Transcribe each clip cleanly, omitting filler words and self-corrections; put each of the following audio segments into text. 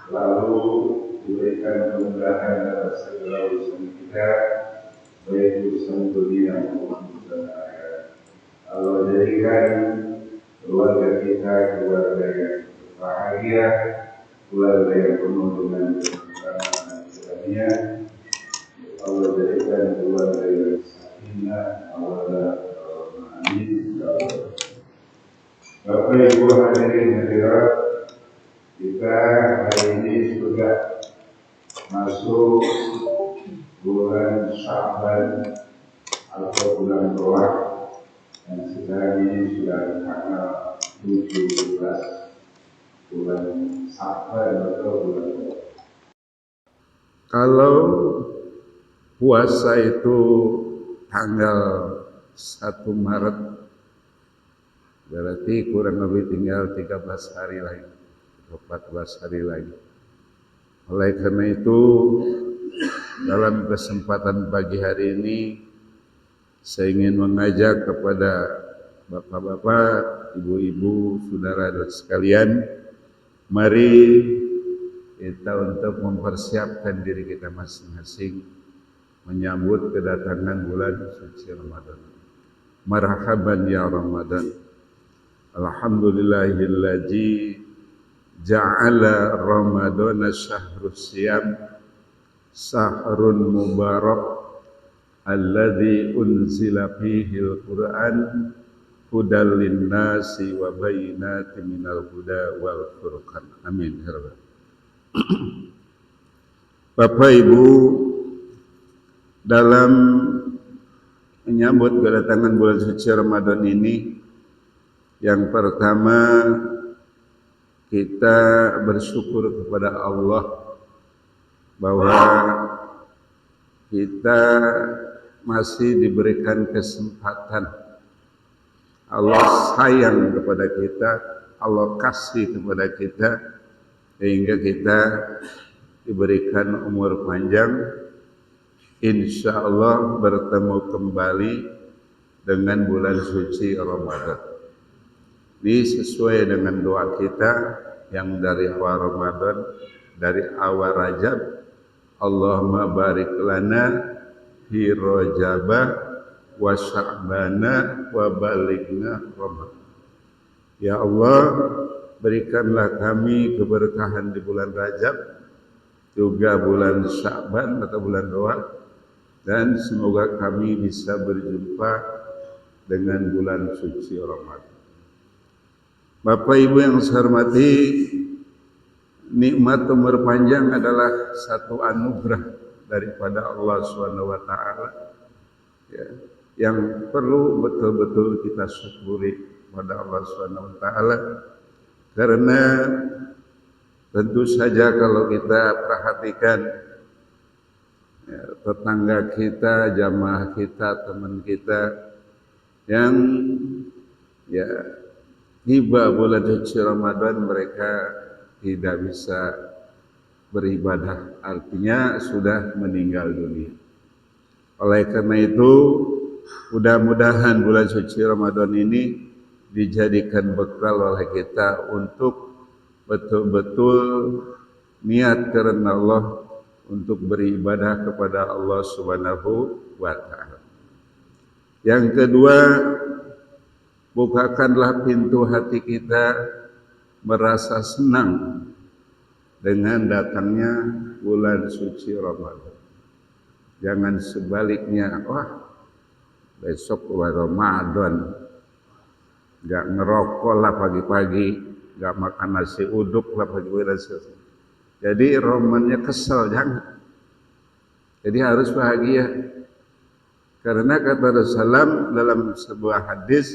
lalu diberikan kemudahan atas segala urusan kita, baik urusan dunia maupun urusan akhirat. Allah jadikan keluarga kita keluarga yang bahagia, keluarga yang penuh dengan keberkahan dan karunia. Allah jadikan keluarga yang sakinah, amin. Bapak Ibu hadirin hadirat, kita hari ini sudah masuk bulan Sya'ban atau bulan Ramadan, dan sekarang ini sudah tanggal 17 bulan Sya'ban atau bulan Ramadan. Kalau puasa itu tanggal 1 Maret, berarti kurang lebih tinggal 13 hari lagi, 14 hari lagi. Oleh karena itu, dalam kesempatan pagi hari ini, saya ingin mengajak kepada bapak-bapak, ibu-ibu, saudara dan sekalian, mari kita untuk mempersiapkan diri kita masing-masing menyambut kedatangan bulan suci Ramadan. Marhaban ya Ramadan. Alhamdulillahilladzi ja'ala Ramadana syahrus siyam sahrun mubarak alladzi unzila fihi al-Qur'an hudal linnasi wa bayyinatin minal huda wal furqan. Amin ya rabbal. Bapak Ibu, dalam menyambut kedatangan bulan suci Ramadan ini, yang pertama kita bersyukur kepada Allah bahwa kita masih diberikan kesempatan. Allah sayang kepada kita, Allah kasih kepada kita, sehingga kita diberikan umur panjang, insya Allah bertemu kembali dengan bulan suci Ramadan. Ini sesuai dengan doa kita yang dari awal Ramadan, dari awal Rajab, Allahumma barik lana fi Rajaba wa Sya'bana wa balighna Ramadan. Ya Allah, berikanlah kami keberkahan di bulan Rajab, juga bulan Sya'ban atau bulan doa, dan semoga kami bisa berjumpa dengan bulan suci Ramadan. Bapak Ibu yang saya hormati, nikmat umur panjang adalah satu anugerah daripada Allah SWT, ya, yang perlu betul-betul kita syukuri pada Allah SWT, karena tentu saja kalau kita perhatikan, ya, tetangga kita, jamaah kita, teman kita yang ya tiba bulan suci Ramadan mereka tidak bisa beribadah, artinya sudah meninggal dunia. Oleh karena itu, mudah-mudahan bulan suci Ramadan ini dijadikan bekal oleh kita untuk betul-betul niat karena Allah untuk beribadah kepada Allah Subhanahu wa Ta'ala. Yang kedua, bukakanlah pintu hati kita merasa senang dengan datangnya bulan suci Ramadan. Jangan sebaliknya, wah besok bulan Ramadan, gak ngerokok lah pagi-pagi, gak makan nasi uduk lah pagi-pagi. Jadi romannya kesel, jangan. Jadi harus bahagia. Karena kata Rasulullah dalam sebuah hadis,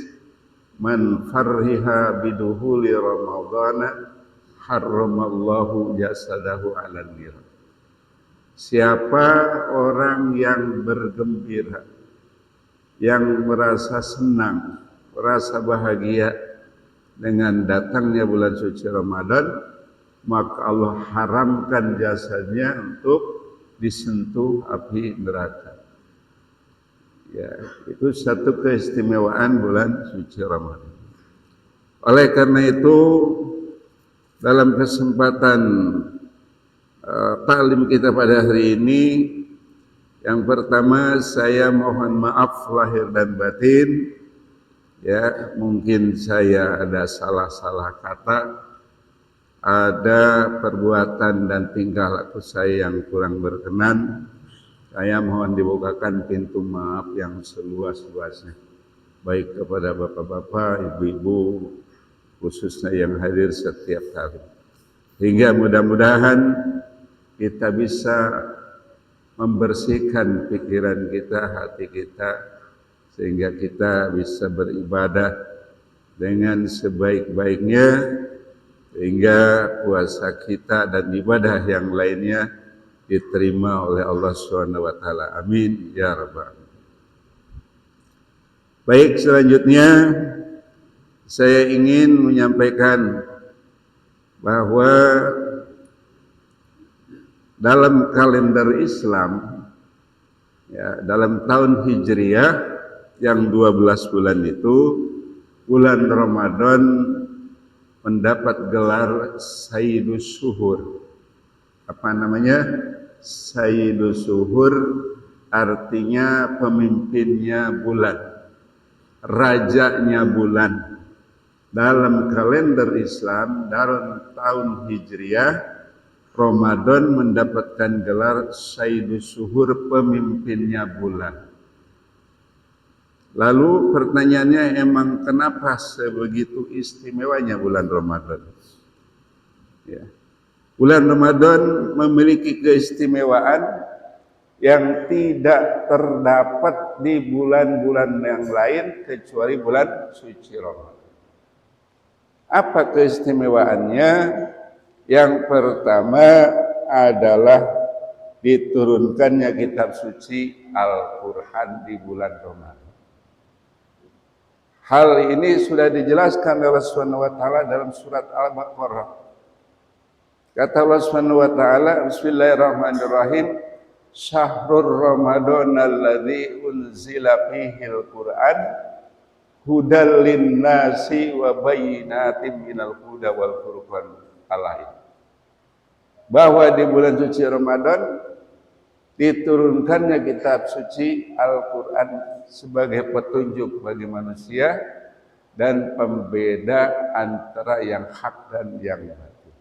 man farriha biduhuli Ramadana harramallahu jasadahu 'alan nar. Siapa orang yang bergembira, yang merasa senang, merasa bahagia dengan datangnya bulan suci Ramadan, maka Allah haramkan jasadnya untuk disentuh api neraka. Ya, itu satu keistimewaan bulan suci Ramadan. Oleh karena itu, dalam kesempatan taklim kita pada hari ini. Yang pertama, saya mohon maaf lahir dan batin. Ya, mungkin saya ada salah-salah kata, ada perbuatan dan tingkah laku saya yang kurang berkenan. Saya mohon dibukakan pintu maaf yang seluas-luasnya, baik kepada bapak-bapak, ibu-ibu, khususnya yang hadir setiap kali. Hingga mudah-mudahan kita bisa membersihkan pikiran kita, hati kita, sehingga kita bisa beribadah dengan sebaik-baiknya, sehingga puasa kita dan ibadah yang lainnya diterima oleh Allah SWT. Amin ya rabbal alamin. Baik, selanjutnya saya ingin menyampaikan bahwa dalam kalender Islam, ya, dalam tahun Hijriah yang 12 bulan itu, bulan Ramadan mendapat gelar Sayyidus Suhur. Apa namanya? Sayyidus Suhur artinya pemimpinnya bulan, rajanya bulan. Dalam kalender Islam, dalam tahun Hijriah, Ramadan mendapatkan gelar Sayyidus Suhur, pemimpinnya bulan. Lalu pertanyaannya, emang kenapa sebegitu istimewanya bulan Ramadan? Ya. Bulan Ramadan memiliki keistimewaan yang tidak terdapat di bulan-bulan yang lain kecuali bulan suci Ramadan. Apa keistimewaannya? Yang pertama adalah diturunkannya kitab suci Al-Quran di bulan Ramadan. Hal ini sudah dijelaskan oleh Allah Subhanahu wa taala dalam surat Al-Baqarah. Kata Allah Subhanahu wa taala, Bismillahirrahmanirrahim, Syahrul Ramadan alladzi unzila fihil Qur'an hudal linnasi wa bayyinatin minal huda wal furqan. Bahwa di bulan suci Ramadan diturunkannya kitab suci Al-Quran sebagai petunjuk bagi manusia dan pembeda antara yang hak dan yang batil.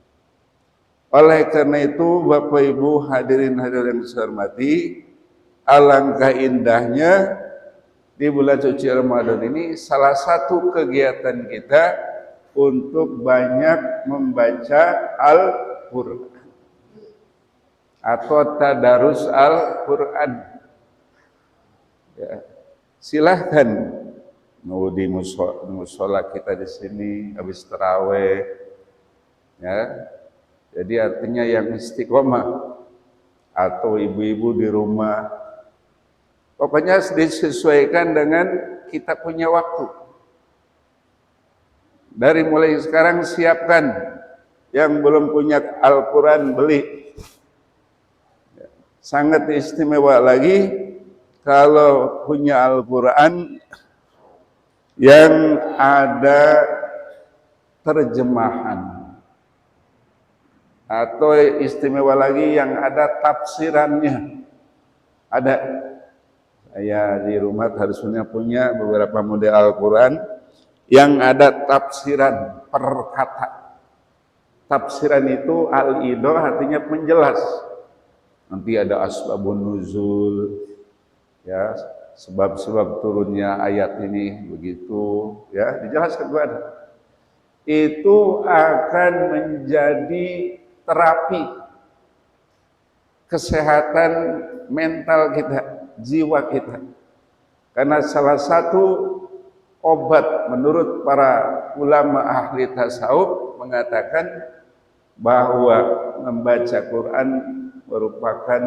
Oleh karena itu, Bapak Ibu hadirin yang saya hormati, alangkah indahnya di bulan suci Ramadan ini salah satu kegiatan kita untuk banyak membaca Al-Quran atau tadarus Al-Quran. Ya, silahkan mau di musola kita di sini habis taraweh, ya. Jadi artinya yang istiqomah atau ibu-ibu di rumah, pokoknya disesuaikan dengan kita punya waktu. Dari mulai sekarang siapkan, yang belum punya Al-Quran beli. Sangat istimewa lagi kalau punya Al-Quran yang ada terjemahan, atau istimewa lagi yang ada tafsirannya. Ada, saya di rumah harusnya punya beberapa model Al-Quran yang ada tafsiran per kata. Tafsiran itu al-idah artinya penjelas. Nanti ada asbabun nuzul, ya, sebab-sebab turunnya ayat ini begitu, ya, dijelaskan kepada. Itu akan menjadi terapi kesehatan mental kita, jiwa kita. Karena salah satu obat menurut para ulama ahli tasawuf mengatakan bahwa membaca Quran merupakan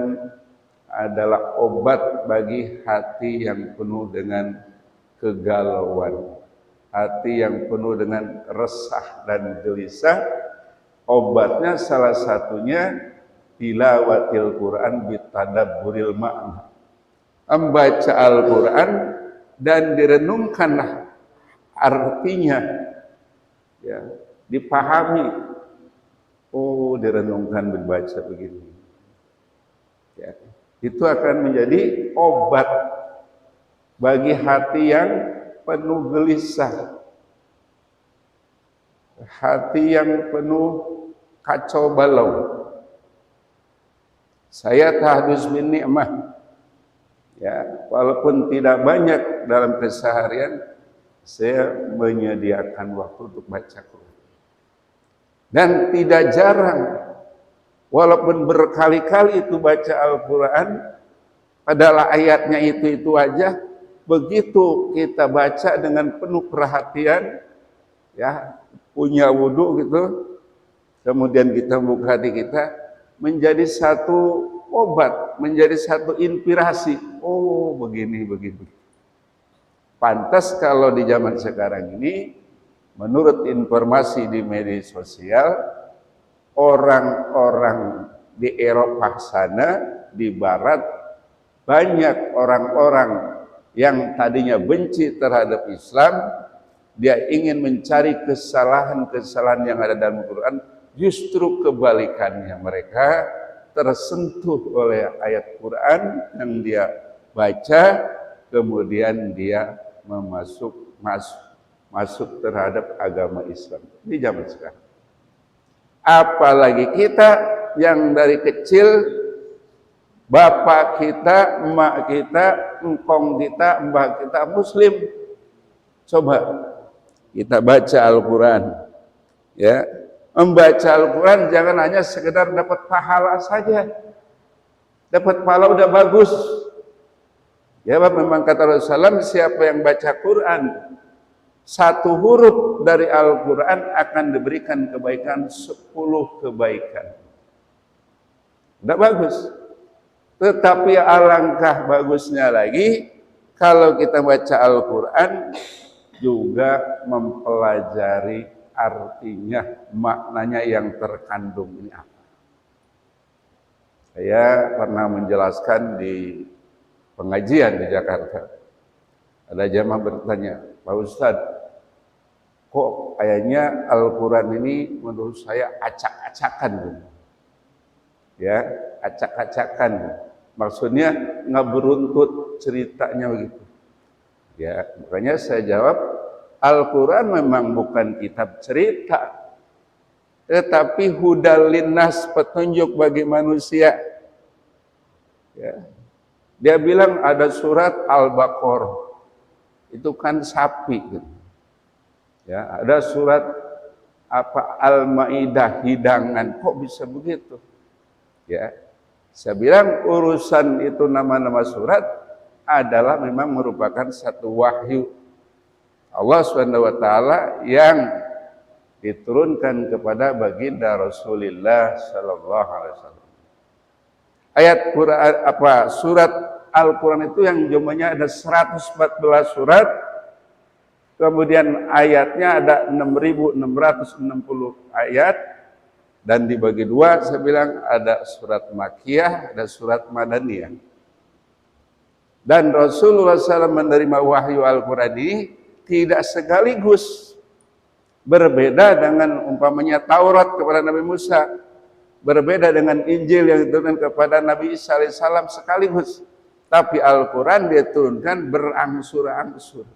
adalah obat bagi hati yang penuh dengan kegalauan, hati yang penuh dengan resah dan gelisah. Obatnya salah satunya tilawatil Quran bitadabburil ma'na, membaca Al-Quran dan direnungkanlah artinya, ya, dipahami Oh, direnungkan dibaca begini. Ya. Itu akan menjadi obat bagi hati yang penuh gelisah, hati yang penuh kacau balau. Saya tahdus bin ni'mah, ya, walaupun tidak banyak dalam keseharian, saya menyediakan waktu untuk baca Quran. Dan tidak jarang, walaupun berkali-kali itu baca Al-Quran, padahal ayatnya itu aja, begitu kita baca dengan penuh perhatian, ya, punya wudhu gitu, kemudian kita buka hati kita, menjadi satu obat, menjadi satu inspirasi. Oh, begini. Pantas kalau di zaman sekarang ini, menurut informasi di media sosial, orang-orang di Eropa sana, di Barat, banyak orang-orang yang tadinya benci terhadap Islam, dia ingin mencari kesalahan-kesalahan yang ada dalam Al-Quran. Justru kebalikannya, mereka tersentuh oleh ayat Quran yang dia baca, kemudian dia masuk terhadap agama Islam di zaman sekarang. Apalagi kita yang dari kecil, bapak kita, emak kita, engkong kita, mbah kita Muslim, coba kita baca Al-Quran, ya. Membaca Al-Quran jangan hanya sekedar dapat pahala saja. Dapat pahala udah bagus. Ya, memang kata Rasulullah, siapa yang baca Quran, satu huruf dari Al-Quran akan diberikan kebaikan 10 kebaikan. Udah bagus. Tetapi alangkah bagusnya lagi, kalau kita baca Al-Quran, juga mempelajari artinya, maknanya yang terkandung ini apa. Saya pernah menjelaskan di pengajian di Jakarta. Ada jamaah bertanya, Pak Ustadz, kok kayaknya Al-Quran ini menurut saya acak-acakan. Ya, acak-acakan. Maksudnya nggak beruntut ceritanya begitu. Ya, makanya saya jawab, Al-Quran memang bukan kitab cerita, tetapi hudal linnas, petunjuk bagi manusia. Ya. Dia bilang ada surat Al-Baqarah, itu kan sapi. Gitu. Ya, ada surat Al-Maidah, hidangan. Kok bisa begitu? Ya, saya bilang urusan itu nama-nama surat adalah memang merupakan satu wahyu Allah SWT yang diturunkan kepada baginda Rasulullah sallallahu alaihi wasallam. Ayat Quran surat Al-Quran itu yang jumlahnya ada 114 surat. Kemudian ayatnya ada 6.660 ayat, dan dibagi dua, saya bilang ada surat Makkiyah, ada surat Madaniyah. Dan Rasulullah SAW menerima wahyu Al-Quran ini tidak sekaligus, berbeda dengan umpamanya Taurat kepada Nabi Musa, berbeda dengan Injil yang diturunkan kepada Nabi Isa alaihissalam sekaligus. Tapi Al-Quran dia turunkan berangsur-angsur.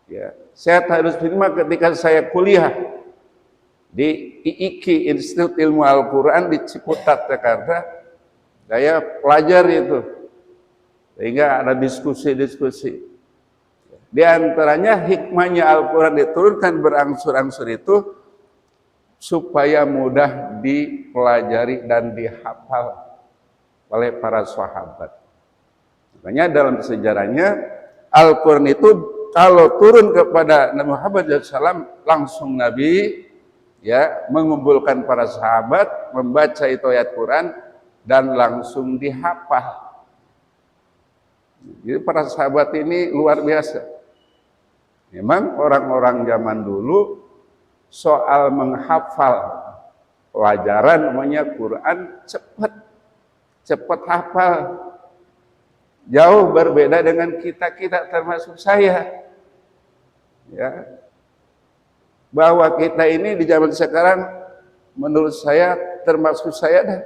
Ya, saya harus terima ketika saya kuliah di IIKI, Institut Ilmu Al-Quran di Ciputat, Jakarta, saya pelajari itu, sehingga ada diskusi-diskusi. Di antaranya hikmahnya Al-Quran diturunkan berangsur-angsur itu supaya mudah dipelajari dan dihafal oleh para sahabat. Makanya dalam sejarahnya Al-Quran itu kalau turun kepada Nabi Muhammad SAW, langsung Nabi ya mengumpulkan para sahabat, membaca itu ayat Quran dan langsung dihafal. Jadi para sahabat ini luar biasa. Memang orang-orang zaman dulu soal menghafal pelajaran namanya Quran cepat hafal. Jauh berbeda dengan kita termasuk saya. Ya. Bahwa kita ini di zaman sekarang menurut saya termasuk saya dah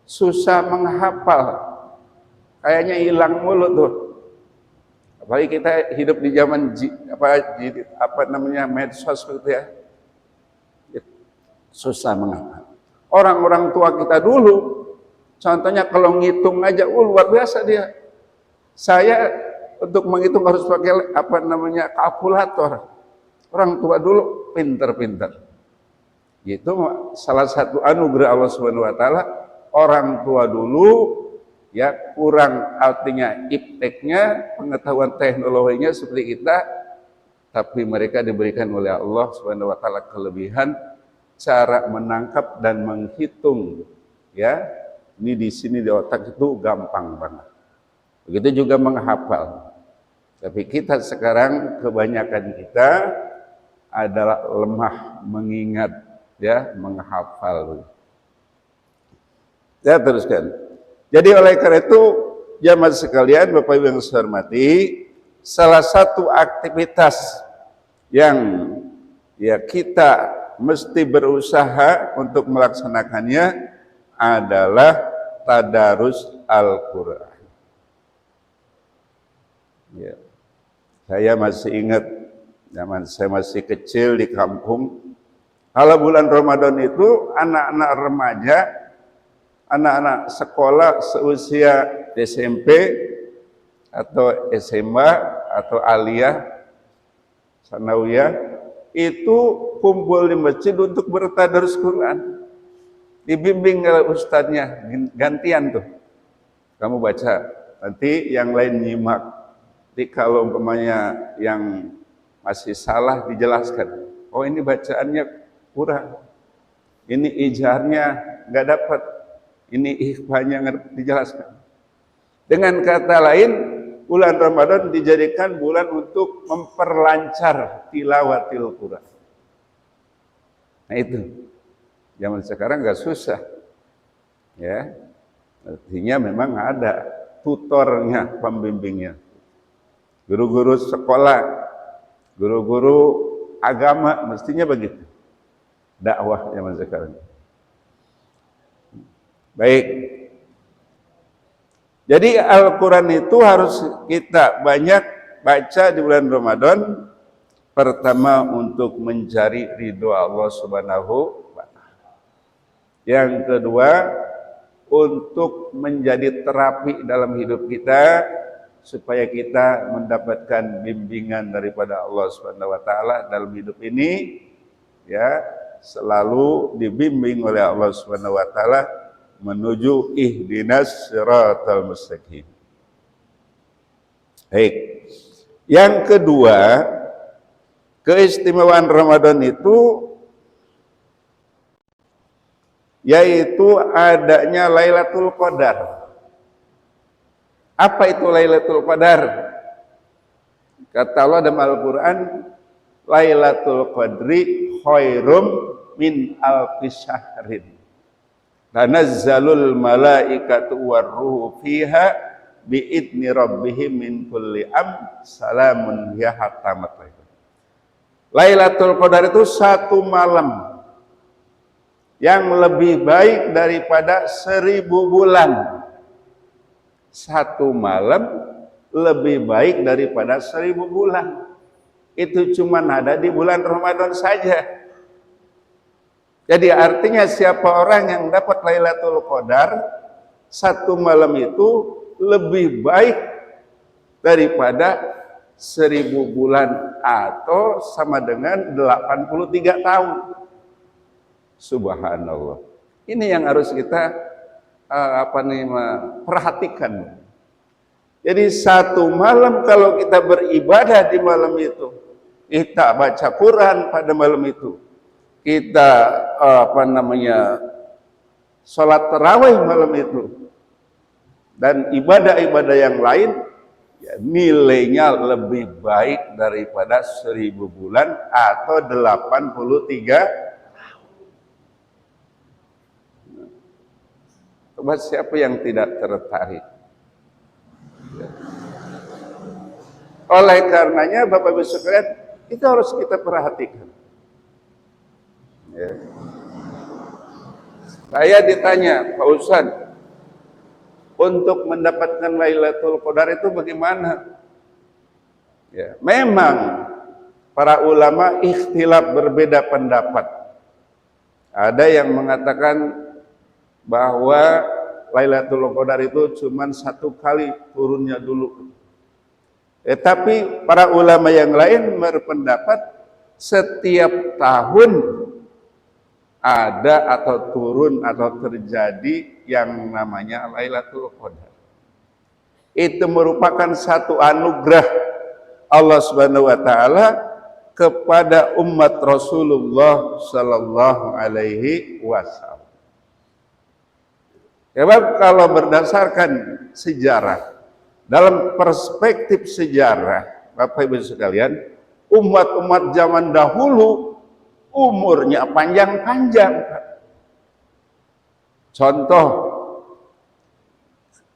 susah menghafal. Kayaknya hilang mulu tuh. Apalagi kita hidup di zaman medsos gitu ya. Susah menghafal. Orang-orang tua kita dulu, contohnya kalau ngitung aja, luar biasa dia. Saya untuk menghitung harus pakai kalkulator. Orang tua dulu pinter-pinter. Itu salah satu anugerah Allah Subhanahu wa taala. Orang tua dulu ya kurang artinya ipteknya, pengetahuan teknologinya seperti kita, tapi mereka diberikan oleh Allah Subhanahu wa taala kelebihan cara menangkap dan menghitung, ya. Ini di sini di otak itu gampang banget. Begitu juga menghafal. Tapi kita sekarang kebanyakan kita adalah lemah mengingat, ya, menghafal. Saya teruskan. Jadi oleh karena itu, jamaah sekalian, Bapak Ibu yang saya hormati, salah satu aktivitas yang ya kita mesti berusaha untuk melaksanakannya adalah tadarus Al-Quran. Ya. Saya masih ingat zaman saya masih kecil di kampung, kalau bulan Ramadan itu anak-anak remaja, anak-anak sekolah seusia SMP atau SMA atau aliyah, sanawiyah, itu kumpul di masjid untuk bertadarus Quran. Dibimbing oleh ustadznya, gantian tuh. Kamu baca, nanti yang lain nyimak. Jadi kalau umpamanya yang masih salah dijelaskan. Oh ini bacaannya kurang. Ini ijarnya nggak dapat. Ini ikhfanya dijelaskan. Dengan kata lain, bulan Ramadan dijadikan bulan untuk memperlancar tilawatil Quran. Nah itu, zaman sekarang nggak susah, ya. Artinya memang ada tutornya, pembimbingnya, guru-guru sekolah, guru-guru agama, mestinya begitu. Dakwah zaman sekarang. Baik. Jadi Al-Quran itu harus kita banyak baca di bulan Ramadan. Pertama untuk mencari ridho Allah Subhanahu wa ta'ala. Yang kedua untuk menjadi terapi dalam hidup kita supaya kita mendapatkan bimbingan daripada Allah Subhanahu wa ta'ala dalam hidup ini, ya, selalu dibimbing oleh Allah Subhanahu wa ta'ala menuju ihdinas siratal mustaqim. Baik. Yang kedua, keistimewaan Ramadan itu yaitu adanya Lailatul Qadar. Apa itu Lailatul Qadar? Kata Allah dalam Al-Qur'an, Lailatul Qadri khairum min alfi syahrin. Tanazzalul malaikatu warruhu fiha biidni rabbihim min kulli salamun hiya hatta matla'il. Lailatul Qadar itu satu malam yang lebih baik daripada 1000 bulan. Satu malam lebih baik daripada 1000 bulan. Itu cuma ada di bulan Ramadan saja. Jadi artinya siapa orang yang dapat Lailatul Qadar satu malam itu lebih baik daripada 1000 bulan atau sama dengan 83 tahun. Subhanallah. Ini yang harus kita perhatikan. Jadi satu malam kalau kita beribadah di malam itu, kita baca Quran pada malam itu, kita sholat tarawih malam itu, dan ibadah-ibadah yang lain, ya, nilainya lebih baik daripada 1000 bulan atau 83 tahun. Coba siapa yang tidak tertarik? Ya. Oleh karenanya Bapak Ibu sekalian, itu harus kita perhatikan. Ya. Saya ditanya, Pak Ustadz, untuk mendapatkan Lailatul Qadar itu bagaimana? Ya, memang para ulama ikhtilaf, berbeda pendapat. Ada yang mengatakan bahwa Lailatul Qadar itu cuma satu kali turunnya dulu. Tapi para ulama yang lain berpendapat setiap tahun ada atau turun atau terjadi yang namanya Lailatul Qadar. Itu merupakan satu anugerah Allah Subhanahu wa taala kepada umat Rasulullah sallallahu alaihi wasallam. Sebab kalau berdasarkan sejarah, dalam perspektif sejarah, Bapak Ibu sekalian, umat-umat zaman dahulu umurnya panjang-panjang. Contoh,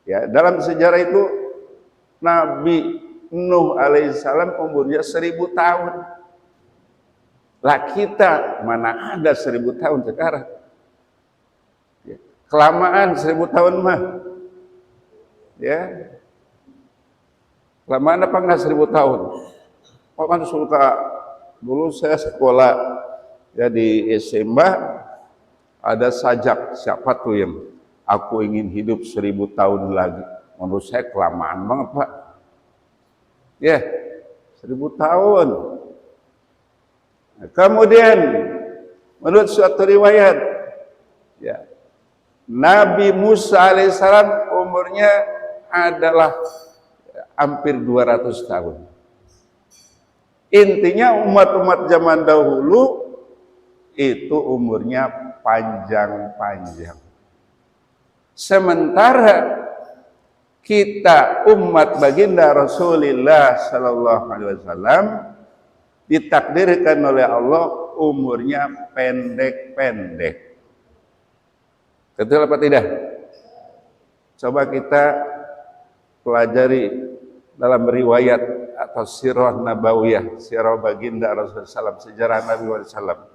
ya, dalam sejarah itu Nabi Nuh alaihissalam umurnya 1000 tahun. Lah kita mana ada 1000 tahun sekarang? Ya, kelamaan 1000 tahun mah. Ya, kelamaan apa enggak 1000 tahun? Kok kan suka, dulu saya sekolah ya di SMA, ada sajak, siapa tuh yang aku ingin hidup 1000 tahun lagi. Menurut saya kelamaan banget, Pak. Ya, 1000 tahun. Nah, kemudian menurut suatu riwayat, ya, Nabi Musa alaihissalam umurnya adalah hampir 200 tahun. Intinya umat-umat zaman dahulu itu umurnya panjang-panjang. Sementara kita umat baginda Rasulullah sallallahu alaihi wasallam ditakdirkan oleh Allah umurnya pendek-pendek. Betul apa tidak? Coba kita pelajari dalam riwayat atau sirah nabawiyah, sirah baginda Rasulullah SAW, sejarah Nabi SAW.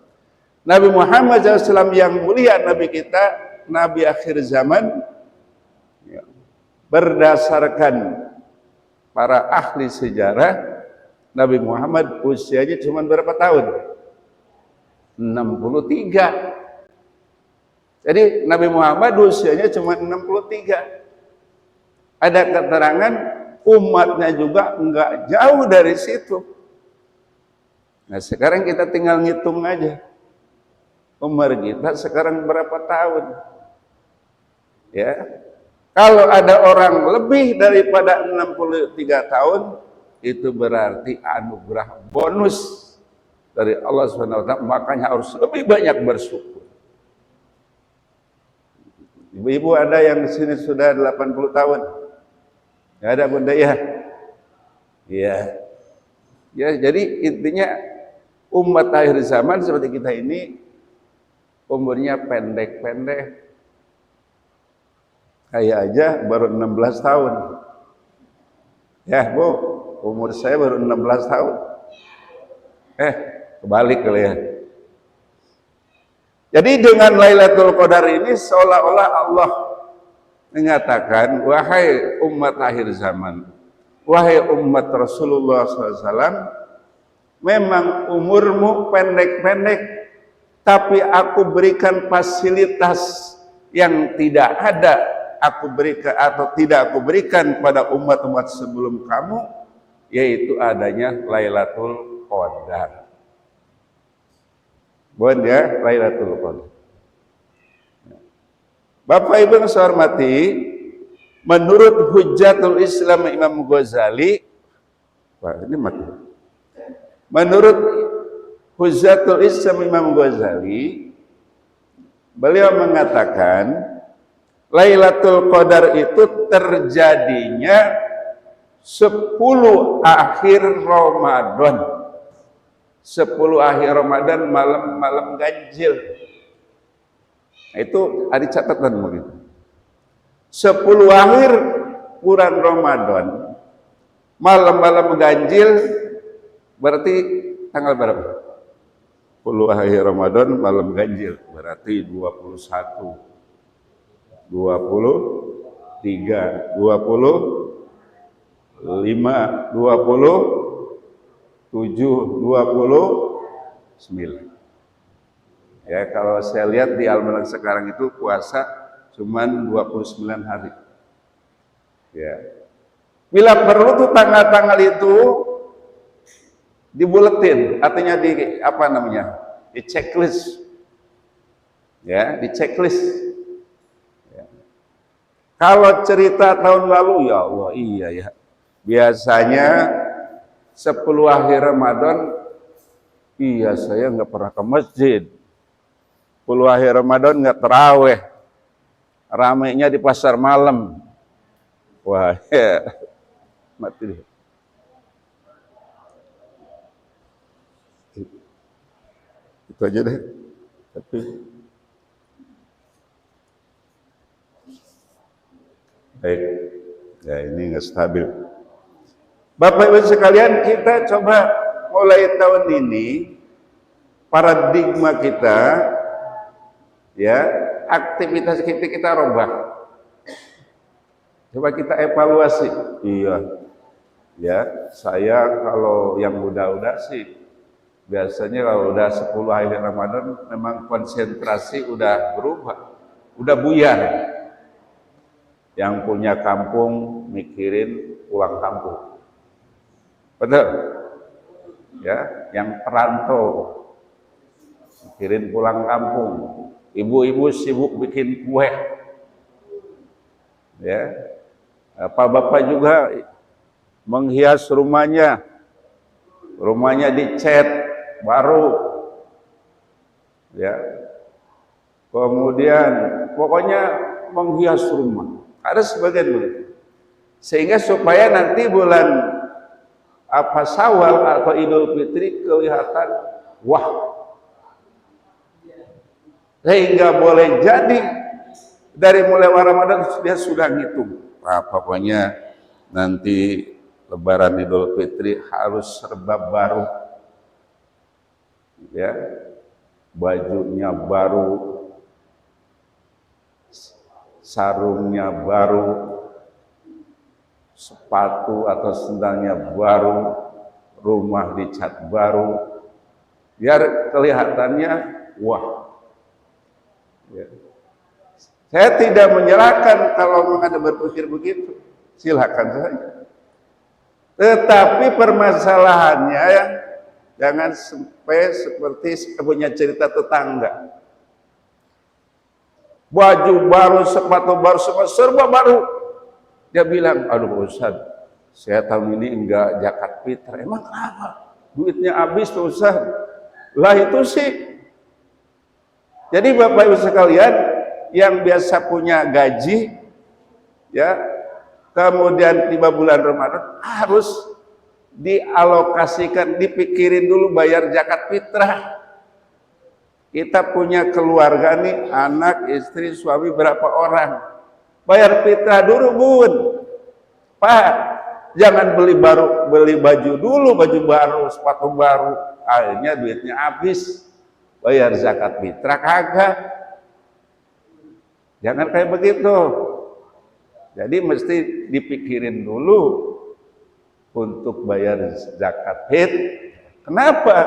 Nabi Muhammad SAW yang mulia, Nabi kita, Nabi akhir zaman, ya, berdasarkan para ahli sejarah, Nabi Muhammad usianya cuma berapa tahun? 63. Jadi Nabi Muhammad usianya cuma 63. Ada keterangan umatnya juga enggak jauh dari situ. Nah sekarang kita tinggal ngitung aja. Umur kita sekarang berapa tahun? Ya. Kalau ada orang lebih daripada 63 tahun, itu berarti anugerah bonus dari Allah Subhanahu wa taala, makanya harus lebih banyak bersyukur. Ibu-ibu ada yang di sini sudah 80 tahun? Ya ada Bunda ya? Iya. Ya, jadi intinya umat akhir zaman seperti kita ini umurnya pendek-pendek. Kayak aja baru 16 tahun. Ya, Bu, umur saya baru 16 tahun. Kebalik kali ya. Jadi dengan Lailatul Qadar ini seolah-olah Allah mengatakan, wahai umat akhir zaman, wahai umat Rasulullah SAW, memang umurmu pendek-pendek, tapi aku berikan fasilitas yang tidak ada aku berikan atau tidak aku berikan pada umat-umat sebelum kamu, yaitu adanya Lailatul Qadar. Bukan ya, Lailatul Qadar. Bapak Ibu yang saya hormati, menurut Hujjatul Islam Imam Ghazali, ini mati. Menurut Hujjatul Islam Imam Ghazali, beliau mengatakan Lailatul Qadar itu terjadinya 10 akhir Ramadan. 10 akhir Ramadan, malam-malam ganjil. Nah, itu ada catatan begitu. 10 akhir bulan Ramadan, malam-malam ganjil, berarti tanggal berapa? 10 akhir Ramadan, malam ganjil, berarti 21. 23, 25, 27, 29. Ya, kalau saya lihat di almanak sekarang itu puasa cuman 29 hari. Ya. Bila perlu tuh tanggal-tanggal itu dibuletin, artinya di apa namanya? Di checklist. Ya, di checklist. Ya. Kalau cerita tahun lalu, ya Allah, iya ya. Biasanya 10 akhir Ramadan, iya saya nggak pernah ke masjid. 10 akhir Ramadan nggak terawih, ramainya di pasar malam. Wah, ya. Mati deh. Itu aja deh. Tapi baik, ya ini nggak stabil. Bapak Ibu sekalian, kita coba mulai tahun ini paradigma kita, ya, aktivitas kita rubah. Coba kita evaluasi. Iya, ya, saya kalau yang udah sih biasanya kalau udah 10 hari Ramadan memang konsentrasi udah berubah, udah buyar. Yang punya kampung mikirin pulang kampung, betul? Ya, yang perantau mikirin pulang kampung. Ibu-ibu sibuk bikin kue, ya. Bapak juga menghias rumahnya dicat baru, ya. Kemudian pokoknya menghias rumah. Ada sebagian begitu. Sehingga supaya nanti bulan apa Syawal atau Idul Fitri kelihatan wah. Sehingga boleh jadi dari mulai Ramadan dia sudah ngitung. Pokoknya nanti Lebaran Idul Fitri harus serba baru. Ya. Bajunya baru, sarungnya baru, sepatu atau sendalnya baru, rumah dicat baru, biar kelihatannya wah. Ya. Saya tidak menyalahkan kalau Anda berpikir begitu, silakan saja. Tetapi permasalahannya ya, jangan sampai seperti punya cerita tetangga. Baju baru, sepatu baru, semua serba baru. Dia bilang, aduh Ustaz, saya tahun ini enggak zakat fitrah. Emang apa? Duitnya habis tuh Ustaz. Lah itu sih. Jadi Bapak Ibu sekalian, yang biasa punya gaji, ya, kemudian tiba bulan Ramadan harus dialokasikan, dipikirin dulu bayar zakat fitrah. Kita punya keluarga nih, anak, istri, suami berapa orang. Bayar fitrah dulu bun. Pak, jangan beli baju dulu, baju baru, sepatu baru. Akhirnya duitnya habis. Bayar zakat fitrah kagak. Jangan kayak begitu. Jadi mesti dipikirin dulu untuk bayar zakat fitrah. Kenapa?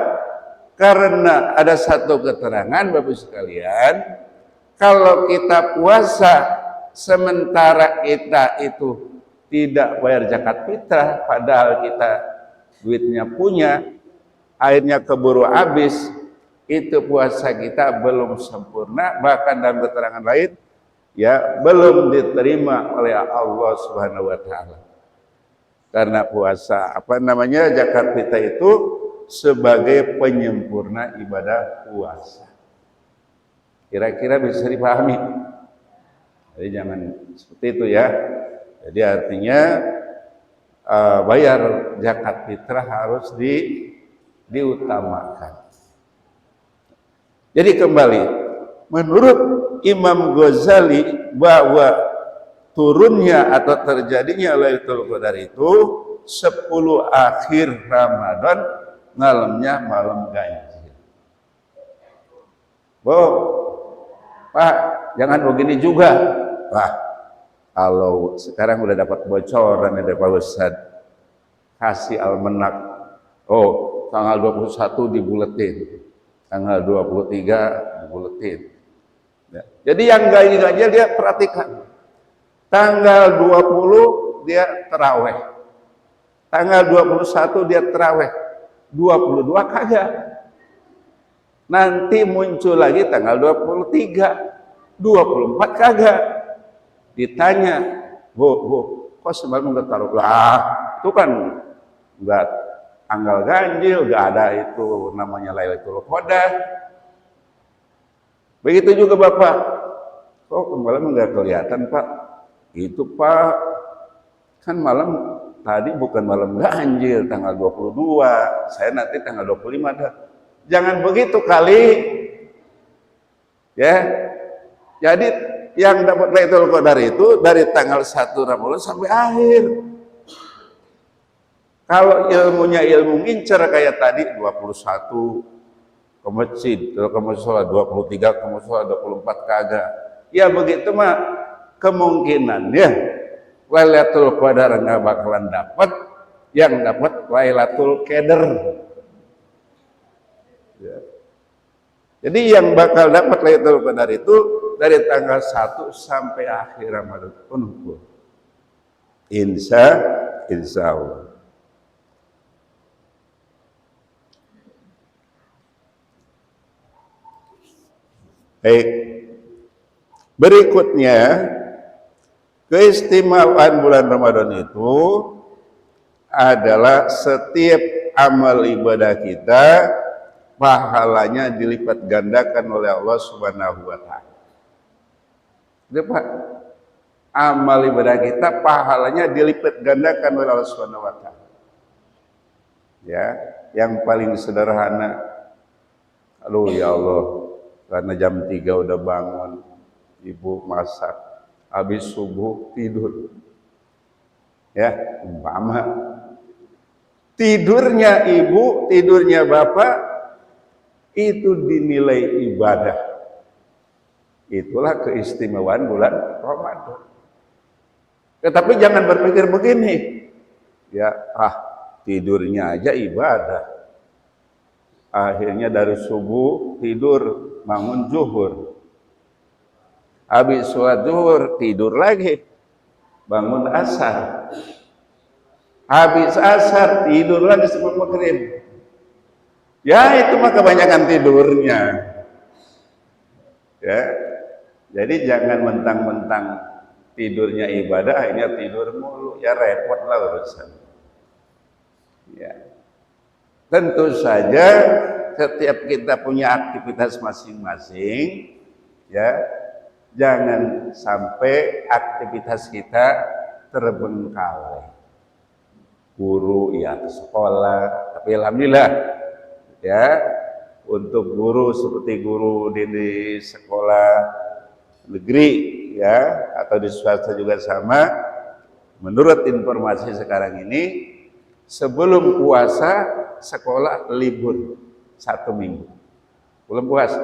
Karena ada satu keterangan Bapak sekalian, kalau kita puasa sementara kita itu tidak bayar zakat fitrah, padahal kita duitnya punya, akhirnya keburu habis, itu puasa kita belum sempurna, bahkan dalam keterangan lain, ya belum diterima oleh Allah Subhanahu Wa Taala. Karena puasa zakat fitrah itu sebagai penyempurna ibadah puasa. Kira-kira bisa dipahami. Jadi jangan seperti itu ya. Jadi artinya bayar zakat fitrah harus diutamakan. Jadi kembali, menurut Imam Ghazali bahwa turunnya atau terjadinya Lailatul Qadar itu 10 akhir Ramadan, malamnya malam ganjil. Pak, jangan begini juga. wah kalau sekarang udah dapat bocoran dari Pak Ustad, kasih almanak, oh tanggal 21 dibuletin, tanggal 23 dibuletin. Ya. Jadi yang ganjil dia perhatikan, tanggal 20 dia terawih, tanggal 21 dia terawih, 22 kagak. Nanti muncul lagi tanggal 23, 24 kagak. Ditanya, bu, kok semalam nggak taruh? Lah, itu kan nggak tanggal ganjil, nggak ada itu namanya Lailatul Qadar. Begitu juga Bapak, kok malam nggak kelihatan Pak? Itu Pak, kan malam tadi bukan malam ganjil, tanggal 22, saya nanti tanggal 25 dah. Jangan begitu kali, ya. Jadi yang dapat Lailatul Qadar itu dari tanggal 1 Ramadan sampai akhir. Kalau ilmunya ilmu ngincer kayak tadi 21 ke masjid, ke musola 23 ke musola 24 kagak. Ya begitu mah kemungkinannya Lailatul Qadar nggak bakalan dapat, yang dapat Lailatul Qadar. Ya. Jadi yang bakal dapat Lailatul Qadar itu dari tanggal 1 sampai akhir Ramadan penuh. Insya Allah. Baik. Berikutnya, keistimewaan bulan Ramadan itu adalah setiap amal ibadah kita pahalanya dilipat gandakan oleh Allah Subhanahu wa taala. Itu Pak, amal ibadah kita pahalanya dilipat gandakan oleh Allah Subhanahu wa taala. Ya, yang paling sederhana, aduh ya Allah, karena jam 3 udah bangun, ibu masak, habis subuh tidur. Ya, umpama tidurnya ibu, tidurnya bapak itu dinilai ibadah. Itulah keistimewaan bulan Ramadan. Tetapi jangan berpikir begini, ya tidurnya aja ibadah. Akhirnya dari subuh tidur, bangun zuhur. Habis sholat zuhur tidur lagi, bangun asar. Habis asar tidur lagi sampai maghrib. Ya itu mah kebanyakan tidurnya. Ya, jadi jangan mentang-mentang tidurnya ibadah, akhirnya tidur mulu, ya repot lah urusan. Ya, tentu saja setiap kita punya aktivitas masing-masing, ya, jangan sampai aktivitas kita terbengkalai. Guru ya ke sekolah, tapi alhamdulillah, ya, untuk guru seperti guru di sekolah negeri, ya, atau di swasta juga sama. Menurut informasi sekarang ini, sebelum puasa sekolah libur 1 minggu, belum puasa.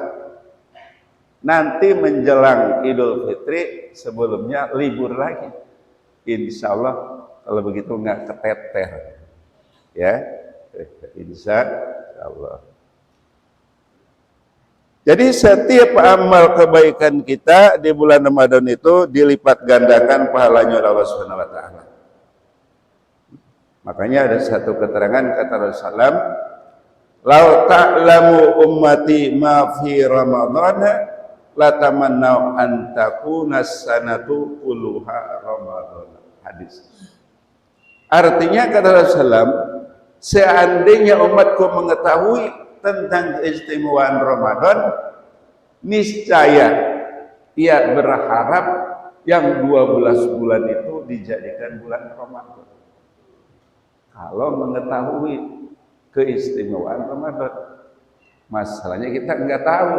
Nanti menjelang Idul Fitri sebelumnya libur lagi. Insya Allah kalau begitu nggak keteter, ya, insya Allah. Jadi setiap amal kebaikan kita di bulan Ramadan itu dilipat gandakan pahalanya oleh Allah Subhanahu wa taala. Makanya ada satu keterangan kata Rasulullah, "Lau ta'lamu ummati ma fi Ramadan la tamannau an takuna sanatu kulluha Ramadan." Hadis. Artinya kata Rasulullah, seandainya umatku mengetahui tentang keistimewaan Ramadan, niscaya ia berharap yang 12 bulan itu dijadikan bulan Ramadan. Kalau mengetahui keistimewaan Ramadan, masalahnya kita nggak tahu,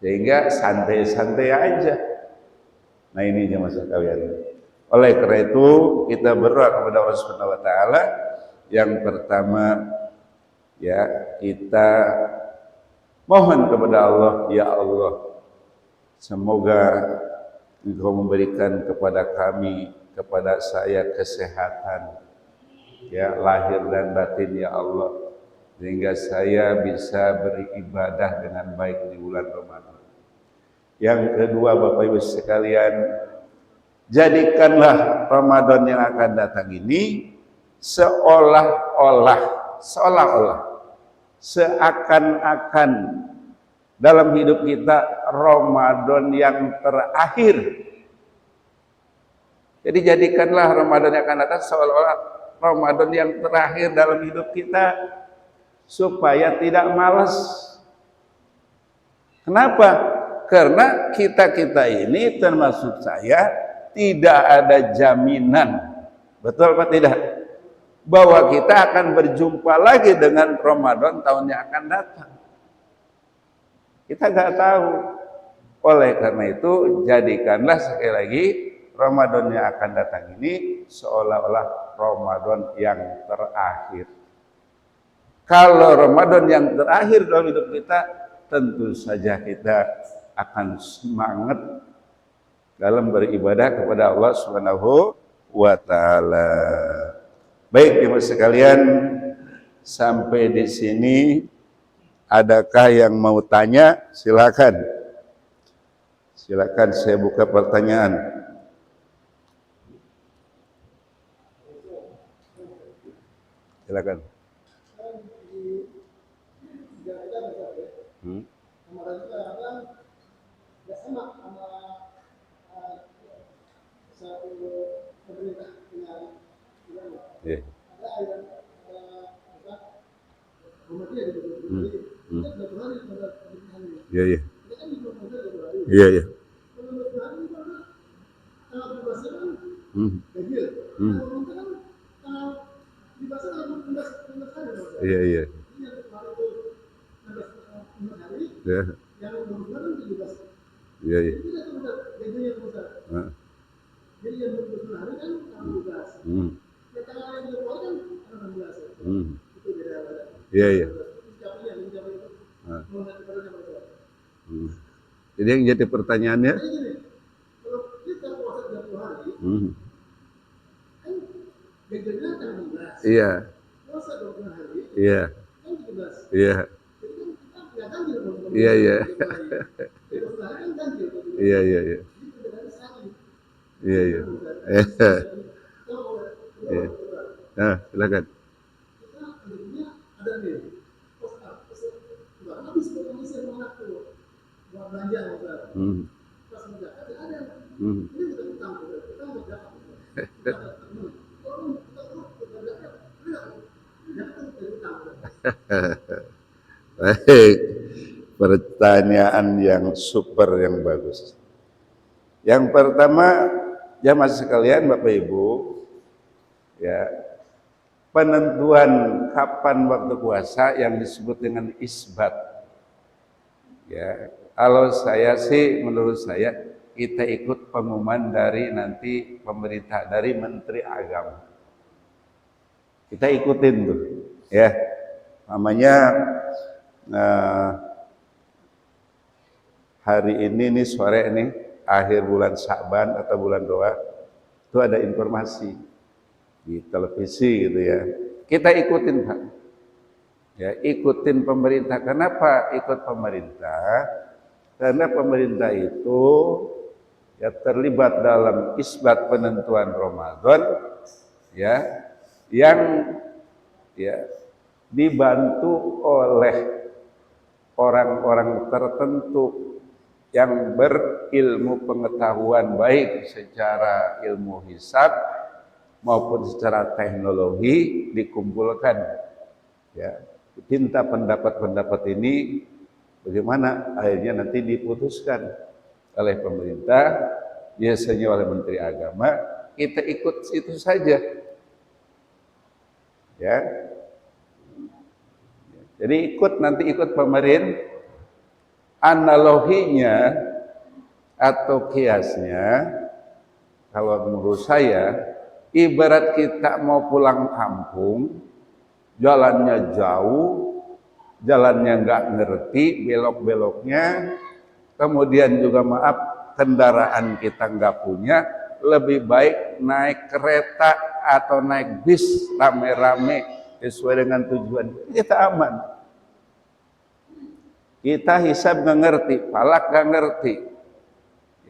sehingga santai-santai aja. Nah ini jemaah sekalian. Oleh karena itu kita berdoa kepada Allah Subhanahu wa taala. Yang pertama, ya, kita mohon kepada Allah, ya Allah, semoga Engkau memberikan kepada kami, kepada saya kesehatan, ya lahir dan batin ya Allah, sehingga saya bisa beribadah dengan baik di bulan Ramadan. Yang kedua, Bapak Ibu sekalian, jadikanlah Ramadan yang akan datang ini seolah-olah, seakan-akan dalam hidup kita Ramadan yang terakhir. Jadi jadikanlah Ramadan yang akan datang seolah-olah Ramadan yang terakhir dalam hidup kita, supaya tidak malas. Kenapa? Karena kita ini termasuk saya tidak ada jaminan, betul apa tidak, bahwa kita akan berjumpa lagi dengan Ramadan tahun yang akan datang. Kita nggak tahu. Oleh karena itu, jadikanlah sekali lagi Ramadan yang akan datang ini seolah-olah Ramadan yang terakhir. Kalau Ramadan yang terakhir dalam hidup kita, tentu saja kita akan semangat dalam beribadah kepada Allah Subhanahu wa taala. Baik, Ibu sekalian, sampai di sini adakah yang mau tanya? Silakan. Silakan, saya buka pertanyaan. Silakan. Iya. Iya. Iya. Iya. Jadi yang jadi pertanyaannya, iya. Iya. Iya. Iya. Iya. Iya. Iya. Iya. Iya. Iya. Nah, silakan. Baik, pertanyaan yang super, yang bagus. Yang pertama, jamaah sekalian, Bapak Ibu, ya, penentuan kapan waktu puasa yang disebut dengan isbat. Ya, kalau saya sih, menurut saya kita ikut pengumuman dari nanti pemerintah, dari Menteri Agama. Kita ikutin tuh, ya. Namanya hari ini nih, sore ini, akhir bulan Sya'ban atau bulan Doa, itu ada informasi di televisi gitu ya. Kita ikutin, Pak. Ya, ikutin pemerintah. Kenapa ikut pemerintah? Karena pemerintah itu ya terlibat dalam isbat penentuan Ramadan, ya, yang ya dibantu oleh orang-orang tertentu yang berilmu pengetahuan, baik secara ilmu hisab maupun secara teknologi, dikumpulkan, ya, minta pendapat-pendapat ini bagaimana, akhirnya nanti diputuskan oleh pemerintah, biasanya oleh Menteri Agama. Kita ikut itu saja, ya. Jadi ikut pemerintah. Analoginya atau kiasnya, kalau menurut saya, ibarat kita mau pulang kampung, jalannya jauh, jalannya nggak ngerti, belok-beloknya, kemudian juga maaf, kendaraan kita nggak punya, lebih baik naik kereta atau naik bis rame-rame sesuai dengan tujuan, kita aman. Kita hisab nggak ngerti, falak nggak ngerti,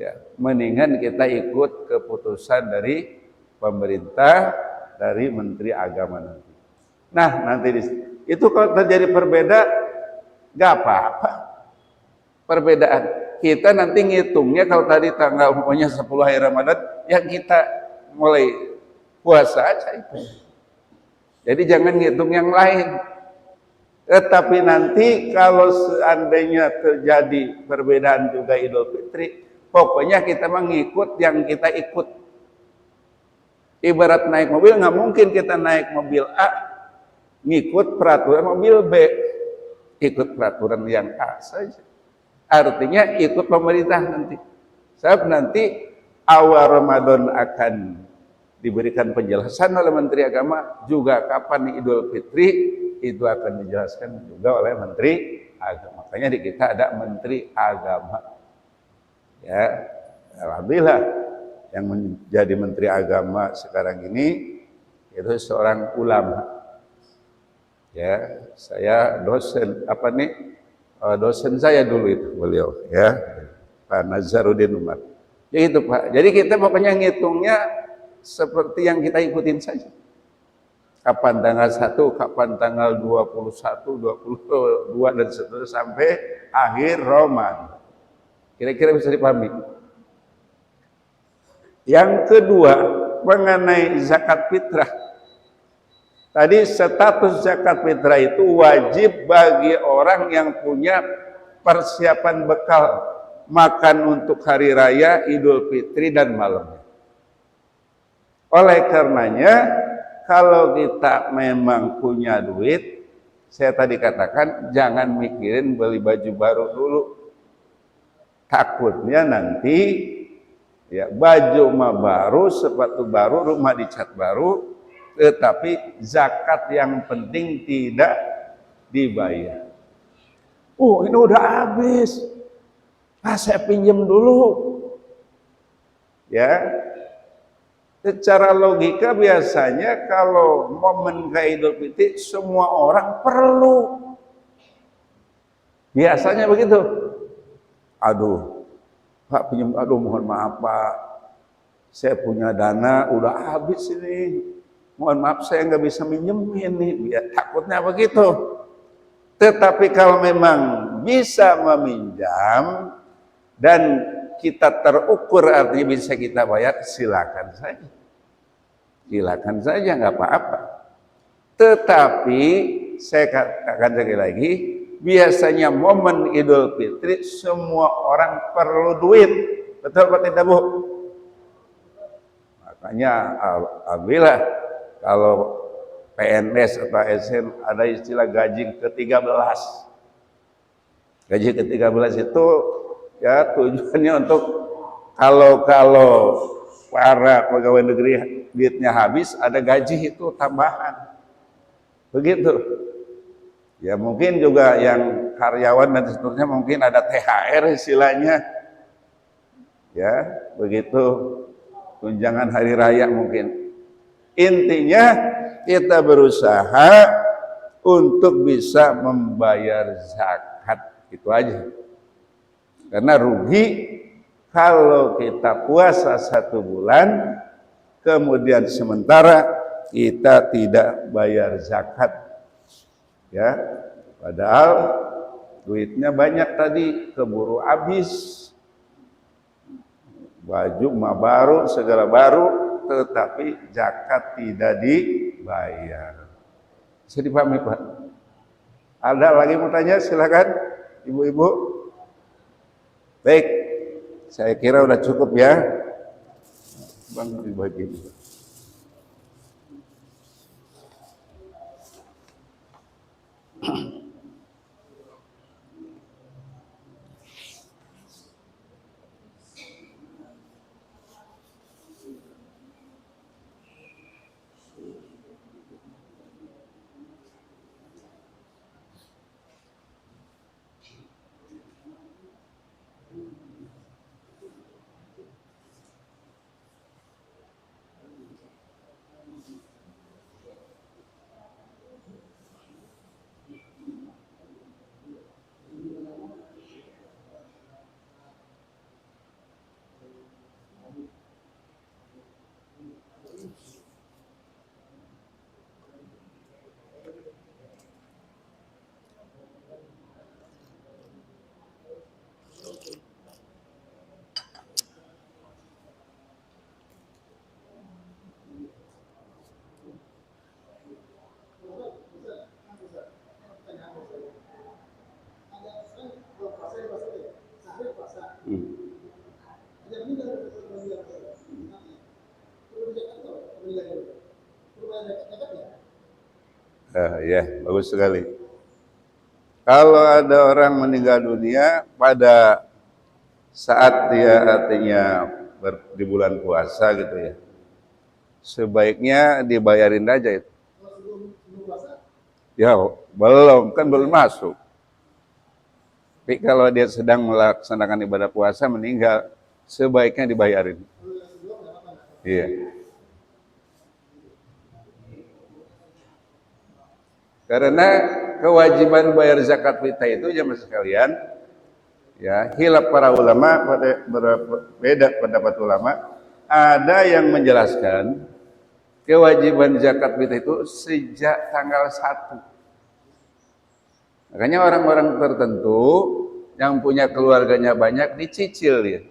ya mendingan kita ikut keputusan dari pemerintah, dari Menteri Agama nanti. Nah nanti itu kalau terjadi perbedaan nggak apa-apa. Perbedaan kita nanti ngitungnya kalau tadi tanggal pokoknya 10 hari Ramadan, yang kita mulai puasa aja itu. Jadi jangan ngitung yang lain. Tetapi nanti kalau seandainya terjadi perbedaan juga Idul Fitri, pokoknya kita mengikut yang kita ikut. Ibarat naik mobil, nggak mungkin kita naik mobil A ngikut peraturan mobil B, ikut peraturan yang A saja. Artinya ikut pemerintah nanti. Sebab nanti awal Ramadan akan diberikan penjelasan oleh Menteri Agama, juga kapan Idul Fitri itu akan dijelaskan juga oleh Menteri Agama. Makanya di kita ada Menteri Agama. Ya, alhamdulillah yang menjadi Menteri Agama sekarang ini itu seorang ulama. Ya, saya dosen dosen saya dulu itu beliau, ya, Pak Nazarudin Umar. Ya itu Pak. Jadi kita pokoknya ngitungnya seperti yang kita ikutin saja. Kapan tanggal 1, kapan tanggal 21, 22 dan seterusnya sampai akhir Ramadan. Kira-kira bisa dipahami. Yang kedua, mengenai zakat fitrah. Tadi status zakat fitrah itu wajib bagi orang yang punya persiapan bekal makan untuk hari raya Idul Fitri dan malamnya. Oleh karenanya, kalau kita memang punya duit, saya tadi katakan jangan mikirin beli baju baru dulu. Takutnya nanti ya baju mah baru, sepatu baru, rumah dicat baru, tetapi zakat yang penting tidak dibayar. Ini udah habis. Saya pinjam dulu. Ya. Secara logika biasanya kalau momen kayak Idul Fitri semua orang perlu. Biasanya begitu. Aduh, Pak pinjam, mohon maaf Pak. Saya punya dana udah habis ini. Mohon maaf saya nggak bisa minjemin nih. Ya, takutnya begitu. Tetapi kalau memang bisa meminjam dan kita terukur artinya bisa kita bayar, silakan saja. Silakan saja, nggak apa-apa. Tetapi saya katakan sekali lagi, biasanya momen Idul Fitri semua orang perlu duit. Betul atau tidak Bu? Makanya alhamdulillah kalau PNS atau ASN ada istilah gaji ke-13. Gaji ke-13 itu ya tujuannya untuk kalau para pegawai negeri duitnya habis, ada gaji itu tambahan. Begitu. Ya mungkin juga yang karyawan dan seterusnya mungkin ada THR istilahnya. Ya, begitu. Tunjangan hari raya mungkin. Intinya kita berusaha untuk bisa membayar zakat. Itu aja. Karena rugi kalau kita puasa 1 bulan, kemudian sementara kita tidak bayar zakat. Ya, padahal duitnya banyak tadi, keburu habis. Baju mah baru, segala baru, tetapi zakat tidak dibayar. Bisa dipahami Pak? Ada lagi mau tanya? Silakan ibu-ibu. Baik, saya kira udah cukup ya. Bang dibagi. Ya, bagus sekali. Kalau ada orang meninggal dunia pada saat dia artinya di bulan puasa gitu ya, sebaiknya dibayarin aja itu. Ya, belum, kan belum masuk. Tapi kalau dia sedang melaksanakan ibadah puasa meninggal, sebaiknya dibayarin. Iya. Karena kewajiban bayar zakat fitrah itu jemaah sekalian, ya, hilaf para ulama, beda pendapat ulama. Ada yang menjelaskan kewajiban zakat fitrah itu sejak tanggal 1. Makanya orang-orang tertentu yang punya keluarganya banyak dicicil dia.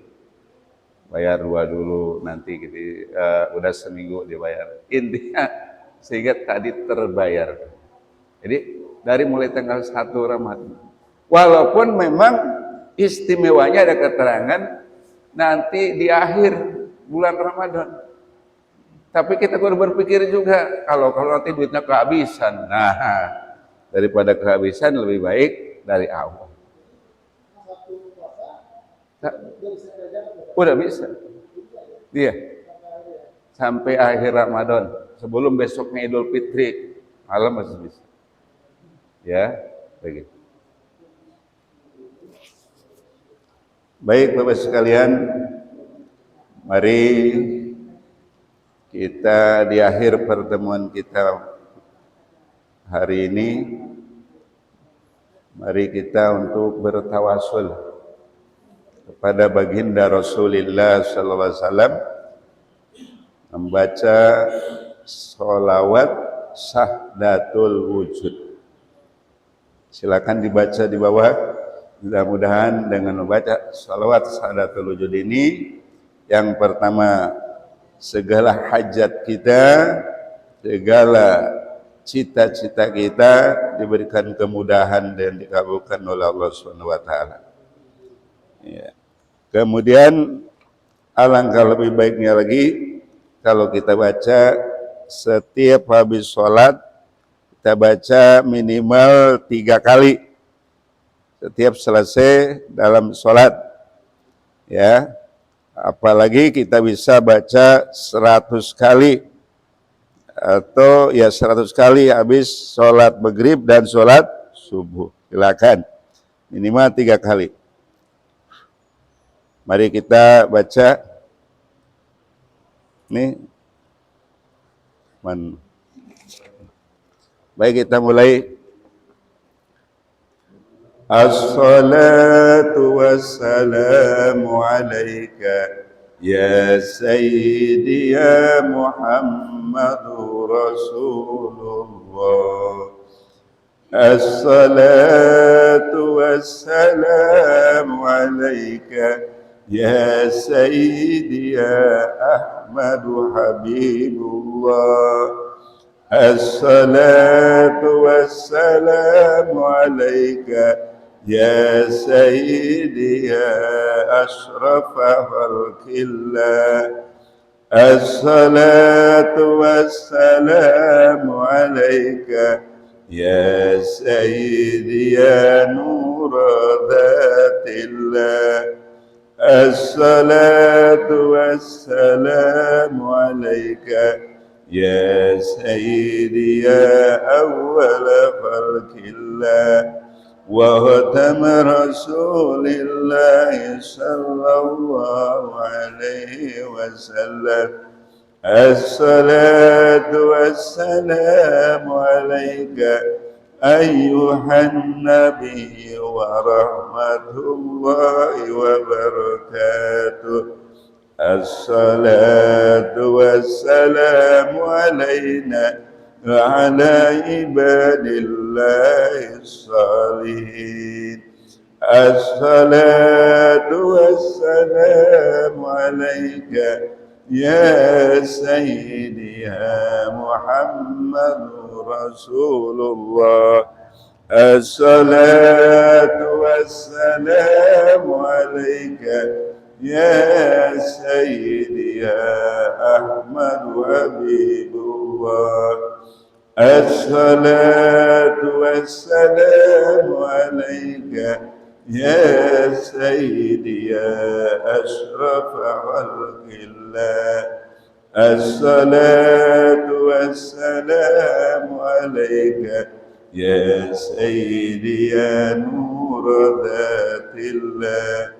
Bayar 2 dulu, nanti gitu, udah seminggu dibayar. Intinya sehingga tadi terbayar. Jadi dari mulai tanggal 1 Ramadan. Walaupun memang istimewanya ada keterangan nanti di akhir bulan Ramadan. Tapi kita perlu berpikir juga kalau nanti duitnya kehabisan. Nah, daripada kehabisan lebih baik dari awal. Udah bisa. Iya. Sampai akhir Ramadan, sebelum besoknya Idul Fitri, malam masih bisa. Ya, begitu. Baik Bapak sekalian, mari kita di akhir pertemuan kita hari ini, mari kita untuk bertawasul kepada baginda Rasulullah sallallahu alaihi wasallam, membaca sholawat sahdatul wujud. Silakan dibaca di bawah. Mudah-mudahan dengan membaca sholawat sahdatul wujud ini, yang pertama segala hajat kita, segala cita-cita kita diberikan kemudahan dan dikabulkan oleh Allah Subhanahu wa taala. Ya. Kemudian alangkah lebih baiknya lagi kalau kita baca setiap habis sholat, kita baca minimal 3 kali setiap selesai dalam sholat, ya. Apalagi kita bisa baca 100 kali atau ya 100 kali habis sholat maghrib dan sholat subuh. Silakan minimal 3 kali. Mari kita baca. Nih, baik, kita mulai. As-salatu wassalamu alaika ya sayyidi ya Muhammadur Rasulullah. As-salatu wassalamu alaika ya sayyidi ya Ahmadu Habibullah. As-salatu wassalamu alaika ya sayyidi ya asrafa khalqillah. As-salatu wassalamu alaika ya sayyidi ya nur dhatillah. As-salatu wassalamu alaika ya sayyidi ya awwal khalqillah wa khatam rasulillah sallallahu alaihi wasallam. As-salatu wassalamu alaika ayyuhan nabiy wa rahmatullahi wa barakatuh. As-salatu wassalamu alaina wa ala ibadillahi salihin. As-salatu wassalamu alaika ya sayyidi ya Muhammadur Rasulullah. As-salatu wassalamu alaika ya sayyidi ya Ahmad Habibullah. الصلاة والسلام عليك يا سيدي يا أشرف خلق الله. الصلاة والسلام عليك يا سيدي يا نور ذات الله.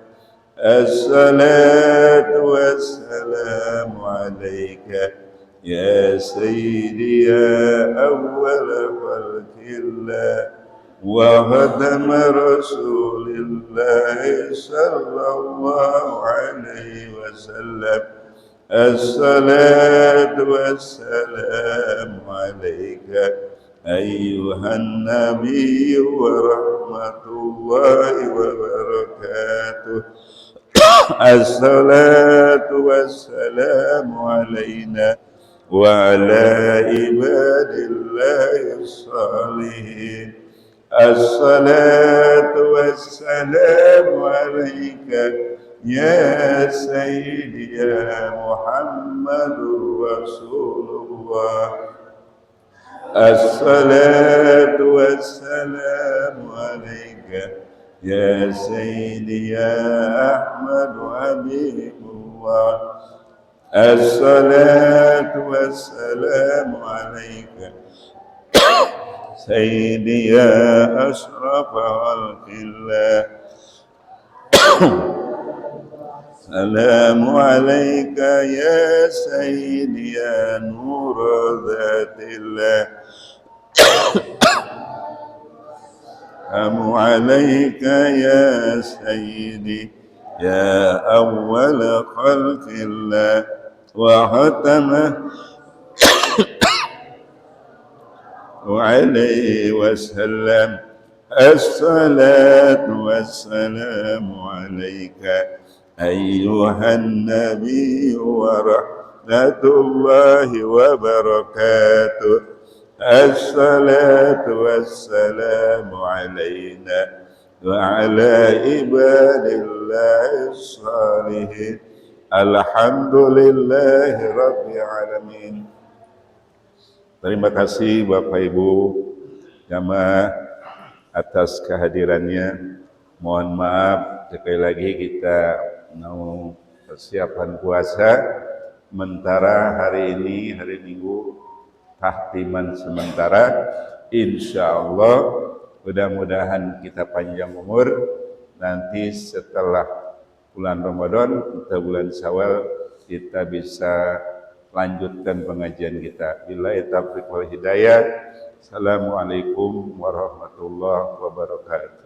الصلاة والسلام عليك يا سيدي يا أول خلق الله وخدم رسول الله صلى الله عليه وسلم. الصلاة والسلام عليك أيها النبي ورحمة الله وبركاته. الصلاة والسلام علينا وعلى عباد الله الصالحين. الصلاة والسلام عليك يا سيدي يا محمد رسول الله. الصلاة والسلام عليك يا سيدي يا أحمد حبيب الله. الصلاة والسلام عليك سيدي يا أشرف خلق الله. السلام عليك يا سيدي يا نور ذات الله. السلام عليك يا سيدي يا أول خلق الله وختمه عليه وسلم. الصلاة والسلام عليك أيها النبي ورحمة الله وبركاته. الصلاة والسلام علينا وعلى عباد الله الصالحين. الحمد لله رب العالمين. Terima kasih Bapak Ibu jamaah atas kehadirannya. Mohon maaf sekali lagi kita mau persiapan puasa. Sementara hari ini hari Minggu tahtiman sementara. Insya Allah mudah-mudahan kita panjang umur. Nanti setelah bulan Ramadan atau bulan Syawal kita bisa lanjutkan pengajian kita. Billahi taufiq wal hidayah. Assalamualaikum warahmatullahi wabarakatuh.